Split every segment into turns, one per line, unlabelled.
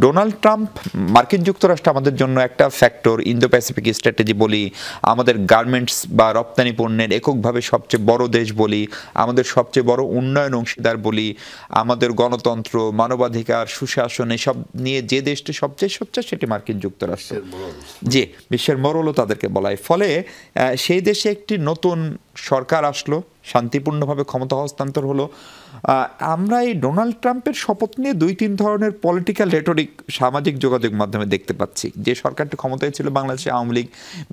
Donald Trump মার্কিন যুক্তরাষ্ট্র আমাদের জন্য একটা ফ্যাক্টর, ইন্দো প্যাসিফিক স্ট্র্যাটেজি বলি, আমাদের গার্মেন্টস বা রপ্তানি পণ্যের এককভাবে সবচেয়ে বড় দেশ বলি, আমাদের সবচেয়ে বড় উন্নয়ন অংশীদার বলি, আমাদের গণতন্ত্র, মানবাধিকার, সুশাসন এসব নিয়ে যে দেশটি সবচেয়ে সোচ্চার সেটি মার্কিন যুক্তরাষ্ট্র। জি, বিশ্বের মরলও তাদেরকে বলা হয়। ফলে সেই দেশে একটি নতুন সরকার আসলো, শান্তিপূর্ণভাবে ক্ষমতা হস্তান্তর হলো। আমরা এই ডোনাল্ড ট্রাম্পের শপথ নিয়ে 2-3 ধরনের পলিটিক্যাল রেটরিক সামাজিক যোগাযোগ মাধ্যমে দেখতে পাচ্ছি। যে সরকারটি ক্ষমতায় ছিল বাংলাদেশে আওয়ামী লীগ,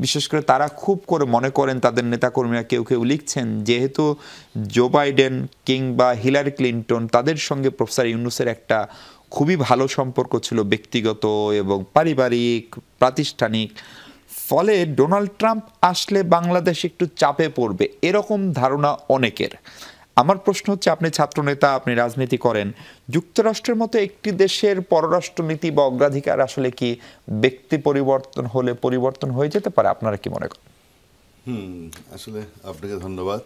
বিশেষ করে তারা খুব করে মনে করেন, তাদের নেতাকর্মীরা কেউ কেউ লিখছেন, যেহেতু জো বাইডেন কিংবা হিলারি ক্লিন্টন তাদের সঙ্গে প্রফেসর ইউনূসের একটা খুবই ভালো সম্পর্ক ছিল, ব্যক্তিগত এবং পারিবারিক, প্রাতিষ্ঠানিক। ফলে ডোনাল্ড ট্রাম্প আসলে বাংলাদেশ একটু চাপে পড়বে, এরকম ধারণা অনেকের। আমার প্রশ্ন হচ্ছে, আপনি ছাত্রনেতা, আপনি রাজনীতি করেন, যুক্তরাষ্ট্রের মতো একটি দেশের পররাষ্ট্রনীতি বা অগ্রাধিকার আসলে কি ব্যক্তি পরিবর্তন হলে পরিবর্তন হয়ে যেতে পারে? আপনারা কি মনে করেন?
আসলে আপনাকে ধন্যবাদ।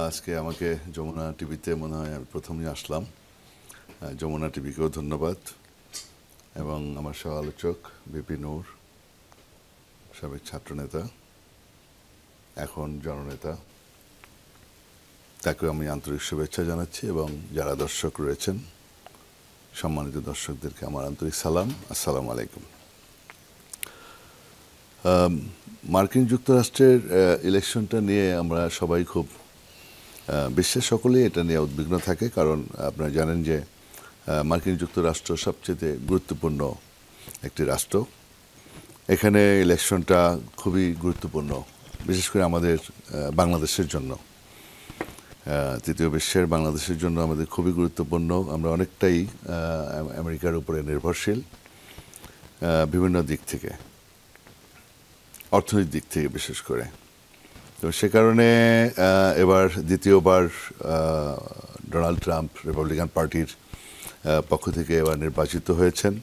আজকে আমাকে যমুনা টিভিতে মনে হয় আমি প্রথমে আসলাম। যমুনা টিভিকেও ধন্যবাদ, এবং আমার সহ আলোচক বিপি নূর, সাবেক ছাত্রনেতা, এখন জননেতা, তাকেও আমি আন্তরিক শুভেচ্ছা জানাচ্ছি, এবং যারা দর্শক রয়েছেন, সম্মানিত দর্শকদেরকে আমার আন্তরিক সালাম, আসসালামু আলাইকুম। মার্কিন যুক্তরাষ্ট্রের ইলেকশনটা নিয়ে আমরা সবাই খুব, বিশ্বের সকলেই এটা নিয়ে উদ্বিগ্ন থাকে, কারণ আপনারা জানেন যে মার্কিন যুক্তরাষ্ট্র সবচেয়ে গুরুত্বপূর্ণ একটি রাষ্ট্র। এখানে ইলেকশনটা খুবই গুরুত্বপূর্ণ, বিশেষ করে আমাদের বাংলাদেশের জন্য, তৃতীয় বিশ্বের বাংলাদেশের জন্য আমাদের খুবই গুরুত্বপূর্ণ। আমরা অনেকটাই আমেরিকার উপরে নির্ভরশীল বিভিন্ন দিক থেকে, অর্থনৈতিক দিক থেকে বিশেষ করে। তো সে কারণে এবার দ্বিতীয়বার ডোনাল্ড ট্রাম্প রিপাবলিকান পার্টির পক্ষ থেকে এবার নির্বাচিত হয়েছেন।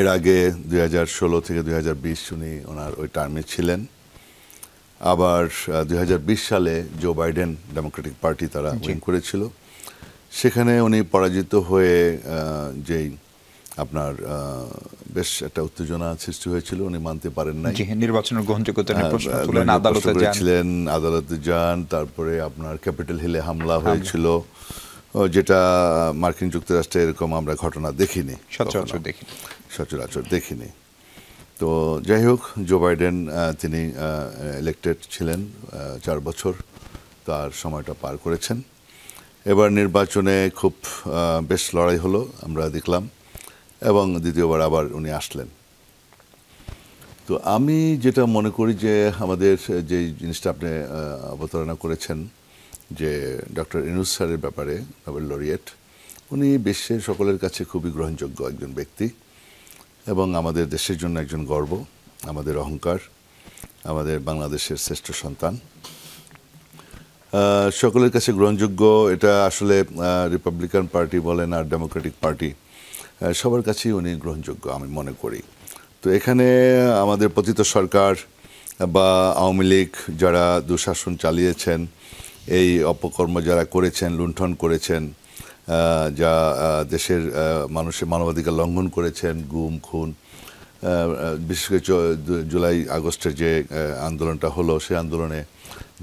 এর আগে 2016 থেকে 2020 উনি ওনার ওই টার্মে ছিলেন। আবার 2020 সালে জো বাইডেন ডেমোক্রেটিক পার্টি তারা উইন করেছিল, সেখানে উনি পরাজিত হয়ে যেই আপনার বেশ একটা উত্তেজনা সৃষ্টি হয়েছিল, উনি মানতে পারেন নাই,
নির্বাচনের গ্রহণযোগ্যতা নিয়ে প্রশ্ন তুলেন,
আদালতে যান, তারপরে আপনার ক্যাপিটাল হিলে হামলা হয়েছিল, যেটা মার্কিন যুক্তরাষ্ট্রে এরকম আমরা ঘটনা দেখিনি, সচরাচর দেখিনি। তো যাই হোক, জো বাইডেন তিনি ইলেক্টেড ছিলেন 4 বছর, তার সময়টা পার করেছেন। এবার নির্বাচনে খুব বেশ লড়াই হলো আমরা দেখলাম, এবং দ্বিতীয়বার আবার উনি আসলেন। তো আমি যেটা মনে করি যে আমাদের যে জিনিসটা আপনি অবতারণা করেছেন, যে ডক্টর ইউনূস স্যারের ব্যাপারে, নোবেল লরিয়েট, উনি বিশ্বের সকলের কাছে খুবই গ্রহণযোগ্য একজন ব্যক্তি, এবং আমাদের দেশের জন্য একজন গর্ব, আমাদের অহংকার, আমাদের বাংলাদেশের শ্রেষ্ঠ সন্তান, সকলের কাছে গ্রহণযোগ্য। এটা আসলে রিপাবলিকান পার্টি বলেন আর ডেমোক্রেটিক পার্টি, সবার কাছেই উনি গ্রহণযোগ্য আমি মনে করি। তো এখানে আমাদের পতিত সরকার বা আওয়ামী লীগ যারা দুঃশাসন চালিয়েছেন, এই অপকর্ম যারা করেছেন, লুণ্ঠন করেছেন, যা দেশের মানুষের মানবাধিকার লঙ্ঘন করেছেন, গুম খুন, বিশেষ করে জুলাই আগস্টের যে আন্দোলনটা হলো, সেই আন্দোলনে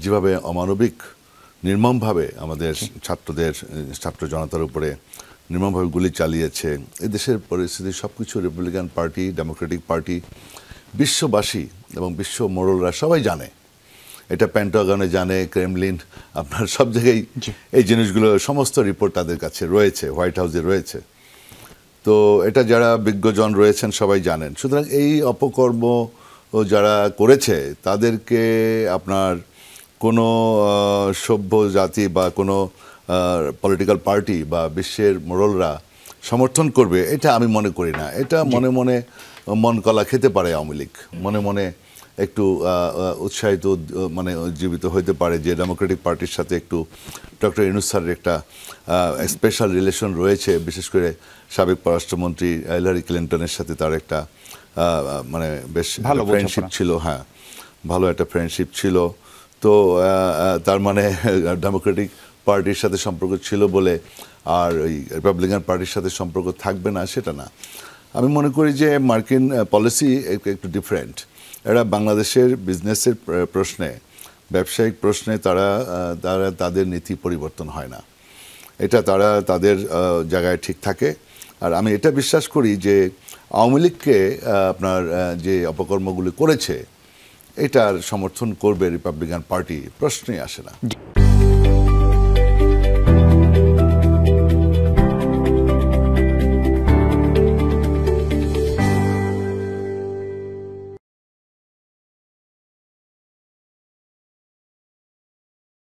যেভাবে অমানবিক নির্মমভাবে আমাদের ছাত্র জনতার উপরে নির্মমভাবে গুলি চালিয়েছে, এই দেশের পরিস্থিতি সব কিছু রিপাবলিকান পার্টি, ডেমোক্রেটিক পার্টি, বিশ্ববাসী এবং বিশ্ব মোড়লরা সবাই জানে। এটা পেন্টাগনে জানে, ক্রেমলিন, আপনার সব জায়গায় এই জিনিসগুলো সমস্ত রিপোর্ট তাদের কাছে রয়েছে, হোয়াইট হাউসে রয়েছে। তো এটা যারা বিজ্ঞজন রয়েছেন সবাই জানেন। সুতরাং এই অপকর্ম যারা করেছে তাদেরকে আপনার কোনো সভ্য জাতি বা কোনো পলিটিক্যাল পার্টি বা বিশ্বের মোড়লরা সমর্থন করবে, এটা আমি মনে করি না। এটা মনে মনে মন কলা খেতে পারে আওয়ামী লীগ, মনে মনে একটু উৎসাহিত মানে উজ্জীবিত হইতে পারে যে ডেমোক্রেটিক পার্টির সাথে একটু ডক্টর ইউনূস স্যারের একটা স্পেশাল রিলেশন রয়েছে, বিশেষ করে সাবেক পররাষ্ট্রমন্ত্রী হিলারি ক্লিন্টনের সাথে তার একটা মানে বেশ ভালো ফ্রেন্ডশিপ ছিল। হ্যাঁ, ভালো একটা ফ্রেন্ডশিপ ছিল। তো তার মানে ডেমোক্রেটিক পার্টির সাথে সম্পর্ক ছিল বলে আর ওই রিপাবলিকান পার্টির সাথে সম্পর্ক থাকবে না সেটা না। আমি মনে করি যে মার্কিন পলিসি একটু ডিফারেন্ট। এরা বাংলাদেশের বিজনেসের প্রশ্নে, ব্যবসায়িক প্রশ্নে তারা তাদের নীতি পরিবর্তন হয় না, এটা তারা তাদের জায়গায় ঠিক থাকে। আর আমি এটা বিশ্বাস করি যে আওয়ামী লীগকে আপনার যে অপকর্মগুলি করেছে এটার সমর্থন করবে রিপাবলিকান পার্টি, প্রশ্নই আসে না।